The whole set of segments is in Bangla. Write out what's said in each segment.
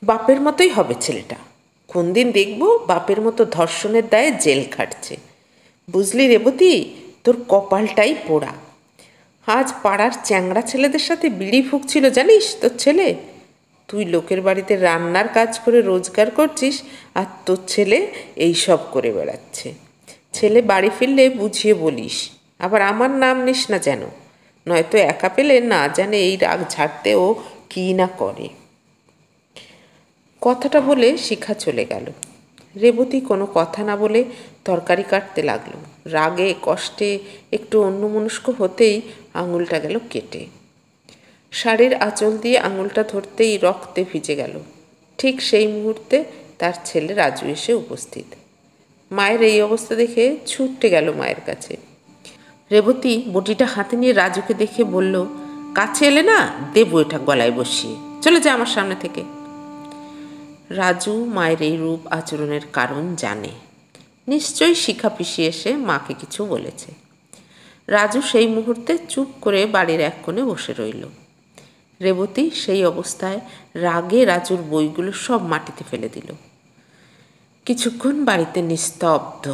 বাপের মতোই হবে ছেলেটা। কোন দিন দেখব বাপের মতো ধর্ষণের দায়ে জেল খাটছে। বুঝলি রেবতী, তোর কপালটাই পোড়া। আজ পাড়ার চ্যাংড়া ছেলেদের সাথে বিড়ি ফুঁকছিল জানিস তোর ছেলে। তুই লোকের বাড়িতে রান্নার কাজ করে রোজগার করছিস, আর তোর ছেলে এই সব করে বেড়াচ্ছে। ছেলে বাড়ি ফিরলে বুঝিয়ে বলিস, আবার আমার নাম নিস না যেন, নয়তো একা পেলে না জানে এই রাগ ঝাড়তে ও কী না করে। কথাটা বলে শিখা চলে গেল। রেবতী কোনো কথা না বলে তরকারি কাটতে লাগলো। রাগে কষ্টে একটু অন্যমনস্ক হতেই আঙুলটা গেল কেটে। শাড়ির আঁচল দিয়ে আঙুলটা ধরতেই রক্তে ভিজে গেল। ঠিক সেই মুহূর্তে তার ছেলে রাজু এসে উপস্থিত। মায়ের এই অবস্থা দেখে ছুটতে গেল মায়ের কাছে। রেবতী বটিটা হাতে নিয়ে রাজুকে দেখে বলল, কাছে এলে না দেবো এটা গলায় বসিয়ে, চলে যা আমার সামনে থেকে। রাজু মায়ের এই রূপ আচরণের কারণ জানে। নিশ্চয়ই শিখা পিসি এসে মাকে কিছু বলেছে। রাজু সেই মুহূর্তে চুপ করে বাড়ির এক কোণে বসে রইল। রেবতী সেই অবস্থায় রাগে রাজুর বইগুলো সব মাটিতে ফেলে দিল। কিছুক্ষণ বাড়িতে নিস্তব্ধ।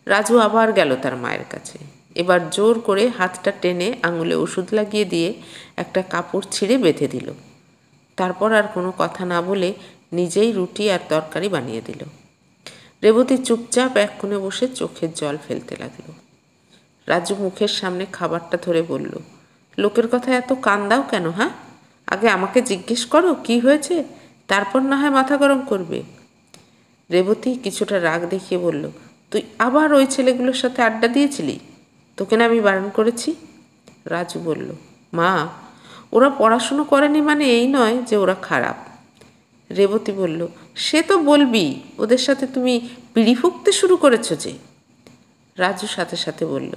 রাজু আবার গেল তার মায়ের কাছে। এবার জোর করে হাতটা টেনে আঙুলে ওষুধ লাগিয়ে দিয়ে একটা কাপড় ছিঁড়ে বেঁধে দিল। তারপর আর কোনো কথা না বলে নিজেই রুটি আর তরকারি বানিয়ে দিল। রেবতী চুপচাপ এক কোণে বসে চোখের জল ফেলতে লাগলো। রাজু মুখের সামনে খাবারটা ধরে বলল, লোকের কথা এত কান দাও কেন? হ্যাঁ, আগে আমাকে জিজ্ঞেস করো কি হয়েছে, তারপর না হয় মাথা গরম করবে। রেবতী কিছুটা রাগ দেখিয়ে বলল, তুই আবার ওই ছেলেগুলোর সাথে আড্ডা দিয়েছিলি? তোকে না আমি বারণ করেছি? রাজু বলল, মা, ওরা পড়াশুনো করেনি মানে এই নয় যে ওরা খারাপ। রেবতী বলল, সে তো বলবি, ওদের সাথে তুমি বিড়ি ফুঁকতে শুরু করেছো যে। রাজু সাথে সাথে বলল,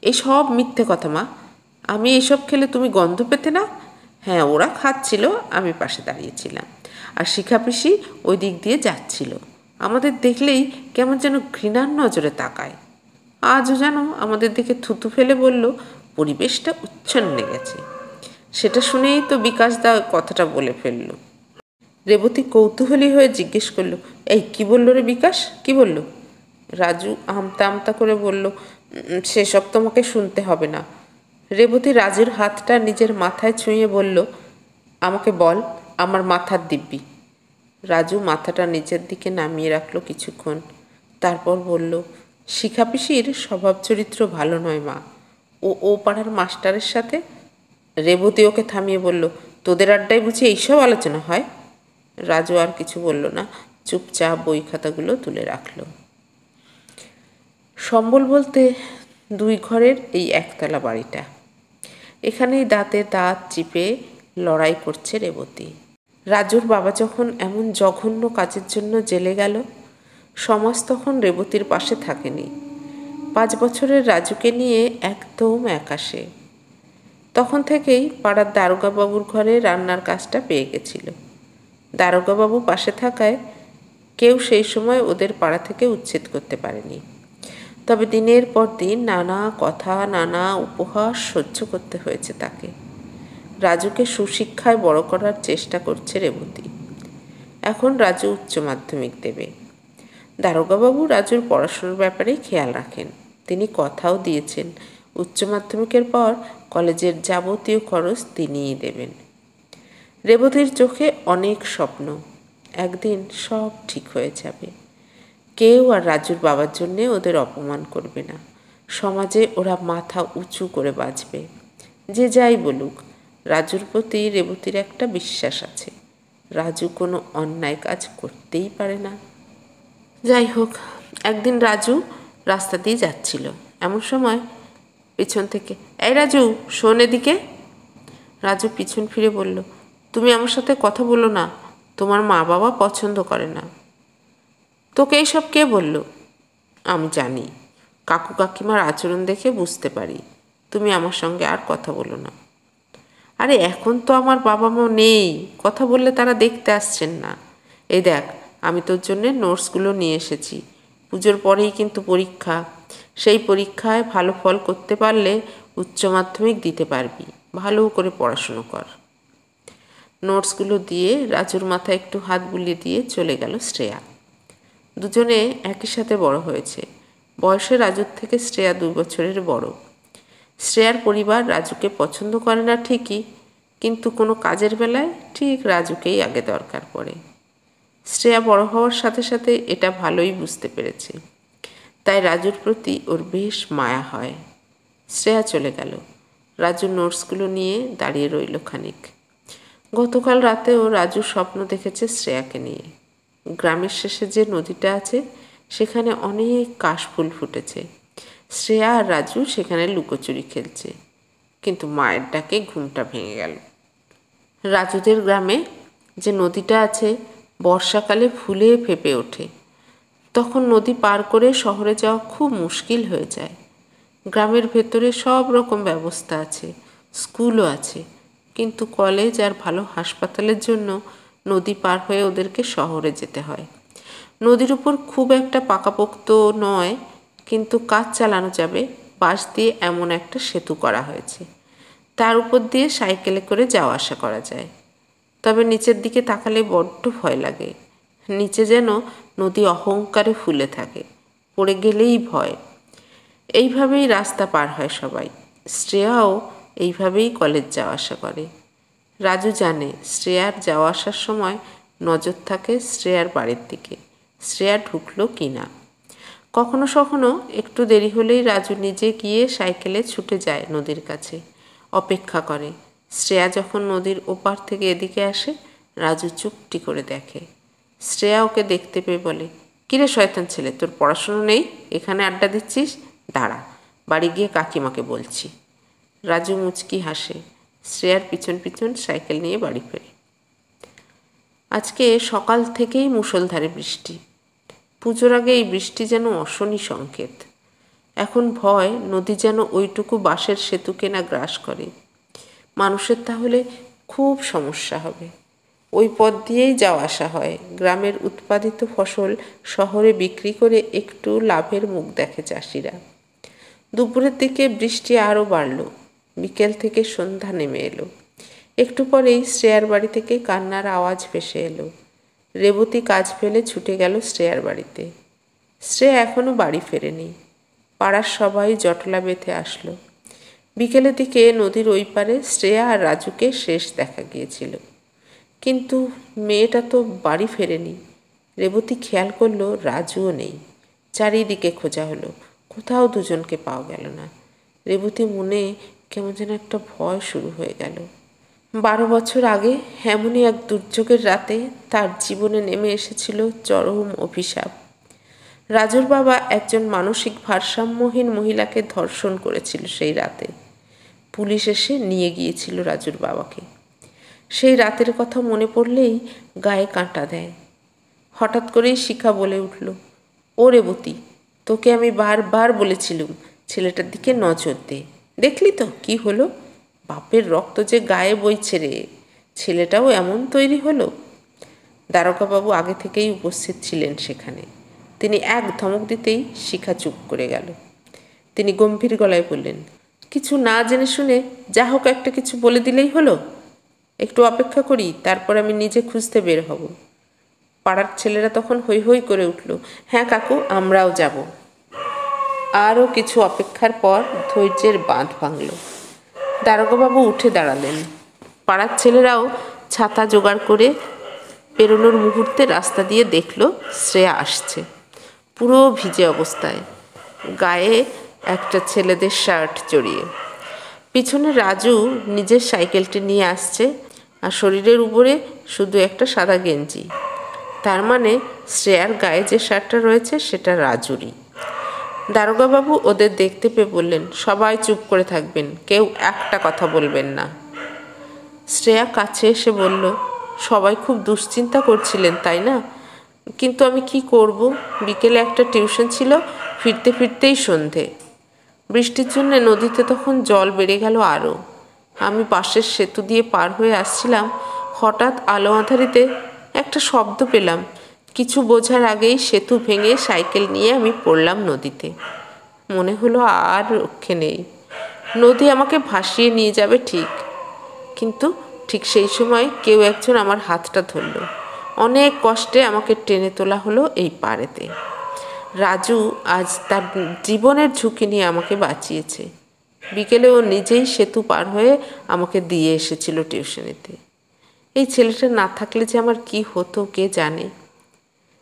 এই সব মিথ্যে কথা মা, আমি এইসব খেলে তুমি গন্ধ পেতে না? হ্যাঁ, ওরা খাচ্ছিল, আমি পাশে দাঁড়িয়েছিলাম, আর শিখা পিসি ওই দিক দিয়ে যাচ্ছিল, আমাদের দেখলেই কেমন যেন ঘৃণার নজরে তাকায়। আজও যেন আমাদের দিকে থুতু ফেলে বলল, পরিবেশটা উচ্ছন্নে গেছে। সেটা শুনেই তো বিকাশ দা কথাটা বলে ফেলল। রেবতী কৌতূহলী হয়ে জিজ্ঞেস করল, এই কি বলল রে বিকাশ, কি বলল? রাজু আমতা আমতা করে বলল, সেসব তোমাকে শুনতে হবে না। রেবতী রাজুর হাতটা নিজের মাথায় ছুঁয়ে বলল, আমাকে বল, আমার মাথার দিব্যি। রাজু মাথাটা নিচের দিকে নামিয়ে রাখলো কিছুক্ষণ, তারপর বলল, শিখা পিসির স্বভাব চরিত্র ভালো নয় মা, ও পাড়ার মাস্টারের সাথে। রেবতী ওকে থামিয়ে বলল, তোদের আড্ডায় বুঝি এইসব আলোচনা হয়? রাজু আর কিছু বলল না, চুপচাপ বই খাতাগুলো তুলে রাখল। সম্বল বলতে দুই ঘরের এই একতলা বাড়িটা। এখানেই দাঁতে দাঁত চিপে লড়াই করছে রেবতী। রাজুর বাবা যখন এমন জঘন্য কাজের জন্য জেলে গেল, সমাজ তখন রেবতীর পাশে থাকেনি। 5 বছরের রাজুকে নিয়ে একদম একাশে। তখন থেকেই পাড়ার দারোগাবাবুর ঘরে রান্নার কাজটা পেয়ে গেছিল। দারোগাবাবু পাশে থাকায় কেউ সেই সময় ওদের পাড়া থেকে উচ্ছেদ করতে পারেনি। তবে দিনের পর দিন নানা কথা, নানা উপহাস সহ্য করতে হয়েছে তাকে। রাজুকে সুশিক্ষায় বড় করার চেষ্টা করছে রেবতী। এখন রাজু উচ্চ মাধ্যমিক দেবে। দারোগাবাবু রাজুর পড়াশোনার ব্যাপারে খেয়াল রাখেন। তিনি কথাও দিয়েছেন, উচ্চ মাধ্যমিকের পর কলেজের যাবতীয় খরচ তিনিই দেবেন। রেবতীর চোখে অনেক স্বপ্ন। একদিন সব ঠিক হয়ে যাবে। কেউ আর রাজুর বাবার জন্যে ওদের অপমান করবে না। সমাজে ওরা মাথা উঁচু করে বাঁচবে। যে যাই বলুক, রাজুর প্রতি রেবতীর একটা বিশ্বাস আছে। রাজু কোনো অন্যায় কাজ করতেই পারে না। যাই হোক, একদিন রাজু রাস্তা দিয়ে যাচ্ছিল, এমন সময় পিছন থেকে, এই রাজু শোন এদিকে। রাজু পিছন ফিরে বলল, তুমি আমার সাথে কথা বলো না, তোমার মা বাবা পছন্দ করে না। তোকে এইসব কে বলল? আমি জানি, কাকু কাকিমার আচরণ দেখে বুঝতে পারি, তুমি আমার সঙ্গে আর কথা বলো না। আরে এখন তো আমার বাবা মা নেই, কথা বললে তারা দেখতে আসছেন না। এই দেখ, আমি তোর জন্যে নোটসগুলো নিয়ে এসেছি। পুজোর পরেই কিন্তু পরীক্ষা, সেই পরীক্ষায় ভালো ফল করতে পারলে উচ্চ মাধ্যমিক দিতে পারবি। ভালো করে পড়াশুনো কর। নোটসগুলো দিয়ে রাজুর মাথায় একটু হাত বুলিয়ে দিয়ে চলে গেল শ্রেয়া। দুজনে একই সাথে বড় হয়েছে। বয়সে রাজুর থেকে শ্রেয়া 2 বছরের বড়। শ্রেয়ার পরিবার রাজুকে পছন্দ করে না ঠিকই, কিন্তু কোনো কাজের বেলায় ঠিক রাজুকেই আগে দরকার পড়ে। শ্রেয়া বড় হওয়ার সাথে সাথে এটা ভালোই বুঝতে পেরেছে, তাই রাজুর প্রতি ওর বেশ মায়া হয়। শ্রেয়া চলে গেল। রাজুর নোটসগুলো নিয়ে দাঁড়িয়ে রইল খানিক। গতকাল রাতেও রাজু স্বপ্ন দেখেছে শ্রেয়াকে নিয়ে। গ্রামের শেষে যে নদীটা আছে সেখানে অনেক কাশফুল ফুটেছে। শ্রেয়া আর রাজু সেখানে লুকোচুরি খেলছে, কিন্তু মায়ের ডাকে ঘুমটা ভেঙে গেল। রাজুদের গ্রামে যে নদীটা আছে বর্ষাকালে ফুলে ফেঁপে ওঠে। তখন নদী পার করে শহরে যাওয়া খুব মুশকিল হয়ে যায়। গ্রামের ভেতরে সব রকম ব্যবস্থা আছে, স্কুলও আছে, কিন্তু কলেজ আর ভালো হাসপাতালের জন্য নদী পার হয়ে ওদেরকে শহরে যেতে হয়। নদীর উপর খুব একটা পাকাপোক্ত নয়, কিন্তু কাজ চালানো যাবে। বাঁশ দিয়ে এমন একটা সেতু করা হয়েছে, তার উপর দিয়ে সাইকেলে করে যাওয়া আসা করা যায়। তবে নিচের দিকে তাকালে বড্ড ভয় লাগে। নিচে যেন নদী অহংকারে ফুলে থাকে, পড়ে গেলেই ভয়। এইভাবেই রাস্তা পার হয় সবাই। শ্রেয়াও এইভাবেই কলেজ যাওয়া আসা করে। রাজু জানে শ্রেয়ার যাওয়া আসার সময় নজর থাকে শ্রেয়ার বাড়ির দিকে, শ্রেয়া ঢুকলো কি না। কখনো কখনো একটু দেরি হলেই রাজু নিজে গিয়ে সাইকেলে ছুটে যায় নদীর কাছে, অপেক্ষা করে। শ্রেয়া যখন নদীর ওপার থেকে এদিকে আসে, রাজু চুপটি করে দেখে। শ্রেয়া ওকে দেখতে পেয়ে বলে, কিরে শয়তান ছেলে, তোর পড়াশুনো নেই, এখানে আড্ডা দিচ্ছিস? দাঁড়া, বাড়ি গিয়ে কাকিমাকে বলছি। রাজু মুচকি হাসে। শ্রেয়ার পিছন পিছন সাইকেল নিয়ে বাড়ি ফেরে। আজকে সকাল থেকেই মুষলধারে বৃষ্টি। পুজোর আগে এই বৃষ্টি যেন অশনি সংকেত। এখন ভয় নদী যেন ওইটুকু বাঁশের সেতুকে না গ্রাস করে। মানুষের তাহলে খুব সমস্যা হবে। ওই পথ দিয়েই যাওয়া আসা হয়। গ্রামের উৎপাদিত ফসল শহরে বিক্রি করে একটু লাভের মুখ দেখে চাষিরা। দুপুরের দিকে বৃষ্টি আরও বাড়ল। বিকেল থেকে সন্ধ্যা নেমে এলো। একটু পরেই শ্রেয়ার বাড়ি থেকে কান্নার আওয়াজ ভেসে এলো। রেবতী কাজ ফেলে ছুটে গেল শ্রেয়ার বাড়িতে। শ্রেয়া এখনো বাড়ি ফেরেনি। পাড়ার সবাই জটলা বেঁধে আসলো। বিকেলের দিকে নদীর ওই পারে শ্রেয়া আর রাজুকে শেষ দেখা গিয়েছিল, কিন্তু মেয়েটা তো বাড়ি ফেরেনি। রেবতী খেয়াল করলো রাজুও নেই। চারিদিকে খোঁজা হলো, কোথাও দুজনকে পাওয়া গেল না। রেবতী মনে কেমন যেন একটা ভয় শুরু হয়ে গেল। 12 বছর আগে এমনই এক দুর্যোগের রাতে তার জীবনে নেমে এসেছিল চরম অভিশাপ। রাজুর বাবা একজন মানসিক ভারসাম্যহীন মহিলাকে ধর্ষণ করেছিল সেই রাতে। পুলিশ এসে নিয়ে গিয়েছিল রাজুর বাবাকে। সেই রাতের কথা মনে পড়লেই গায়ে কাঁটা দেয়। হঠাৎ করেই শিখা বলে উঠল, ও রেবতী, তোকে আমি বারবার বলেছিলুম ছেলেটার দিকে নজর দে। দেখলি তো কি হলো? বাপের রক্ত যে গায়ে বইছে রে, ছেলেটাও এমন তৈরি হলো। দারোগাবাবু আগে থেকেই উপস্থিত ছিলেন সেখানে। তিনি এক ধমক দিতেই শিখা চুপ করে গেল। তিনি গম্ভীর গলায় বললেন, কিছু না জেনে শুনে যা হোক একটা কিছু বলে দিলেই হলো? একটু অপেক্ষা করি, তারপর আমি নিজে খুঁজতে বের হব। পাড়ার ছেলেরা তখন হৈ হৈ করে উঠল, হ্যাঁ কাকু, আমরাও যাব। আরও কিছু অপেক্ষার পর ধৈর্যের বাঁধ ভাঙল। দারোগাবাবু উঠে দাঁড়ালেন। পাড়ার ছেলেরাও ছাতা জোগাড় করে পেরোনোর মুহূর্তে রাস্তা দিয়ে দেখল শ্রেয়া আসছে, পুরো ভিজে অবস্থায়, গায়ে একটা ছেলেদের শার্ট জড়িয়ে। পিছনে রাজু নিজের সাইকেলটি নিয়ে আসছে, আর শরীরের উপরে শুধু একটা সাদা গেঞ্জি। তার মানে শ্রেয়ার গায়ে যে শার্টটা রয়েছে সেটা রাজুরই। দারোগাবাবু ওদের দেখতে পেয়ে বললেন, সবাই চুপ করে থাকবেন, কেউ একটা কথা বলবেন না। শ্রেয়া কাছে এসে বলল, সবাই খুব দুশ্চিন্তা করছিলেন তাই না? কিন্তু আমি কি করব? বিকেলে একটা টিউশন ছিল, ফিরতে ফিরতেই সন্ধে। বৃষ্টির জন্য নদীতে তখন জল বেড়ে গেল আরও। আমি পাশের সেতু দিয়ে পার হয়ে আসছিলাম, হঠাৎ আলো আঁধারিতে একটা শব্দ পেলাম। কিছু বোঝার আগেই সেতু ভেঙে সাইকেল নিয়ে আমি পড়লাম নদীতে। মনে হলো আর রক্ষে নেই, নদী আমাকে ভাসিয়ে নিয়ে যাবে ঠিক, কিন্তু ঠিক সেই সময় কেউ একজন আমার হাতটা ধরল। অনেক কষ্টে আমাকে টেনে তোলা হলো এই পাড়েতে। রাজু আজ তার জীবনের ঝুঁকি নিয়ে আমাকে বাঁচিয়েছে। বিকেলে ও নিজেই সেতু পার হয়ে আমাকে দিয়ে এসেছিল টিউশনিতে। এই ছেলেটা না থাকলে যে আমার কি হতো কে জানে।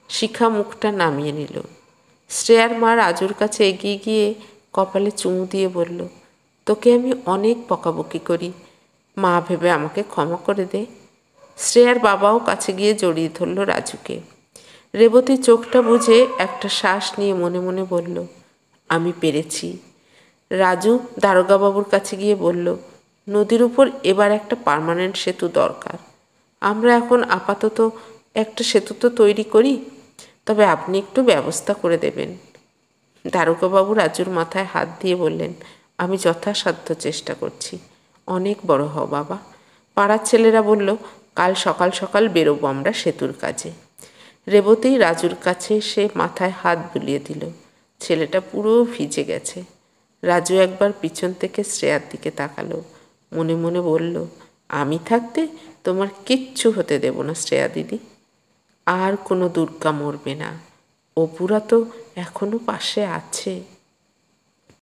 শিখা মুখটা নামিয়ে নিল। শ্রেয়ার মা রাজুর কাছে এগিয়ে গিয়ে কপালে চুমু দিয়ে বলল, তোকে আমি অনেক বকাবকি করি, মা ভেবে আমাকে ক্ষমা করে দে। শ্রেয়ার বাবাও কাছে গিয়ে জড়িয়ে ধরল রাজুকে। রেবতী চোখটা বুজে একটা শ্বাস নিয়ে মনে মনে বলল, আমি পেরেছি। রাজু দারোগাবাবুর কাছে গিয়ে বলল, নদীর উপর এবার একটা পার্মানেন্ট সেতু দরকার। আমরা এখন আপাতত একটা সেতু তো তৈরি করি, তবে আপনি একটু ব্যবস্থা করে দেবেন। দারোগাবাবু রাজুর মাথায় হাত দিয়ে বললেন, আমি যথাসাধ্য চেষ্টা করছি। অনেক বড় হও বাবা। পাড়ার ছেলেরা বলল, কাল সকাল সকাল বেরোবো আমরা সেতুর কাজে। রেবতী রাজুর কাছে সে মাথায় হাত বুলিয়ে দিল। ছেলেটা পুরো ভিজে গেছে। রাজু একবার পিছন থেকে শ্রেয়ার দিকে তাকালো। মনে মনে বলল, আমি থাকতে তোমার কিচ্ছু হতে দেব না শ্রেয়া দিদি। আর কোনো দুর্গা মরবে না। অপুরা তো এখনো পাশে আছে।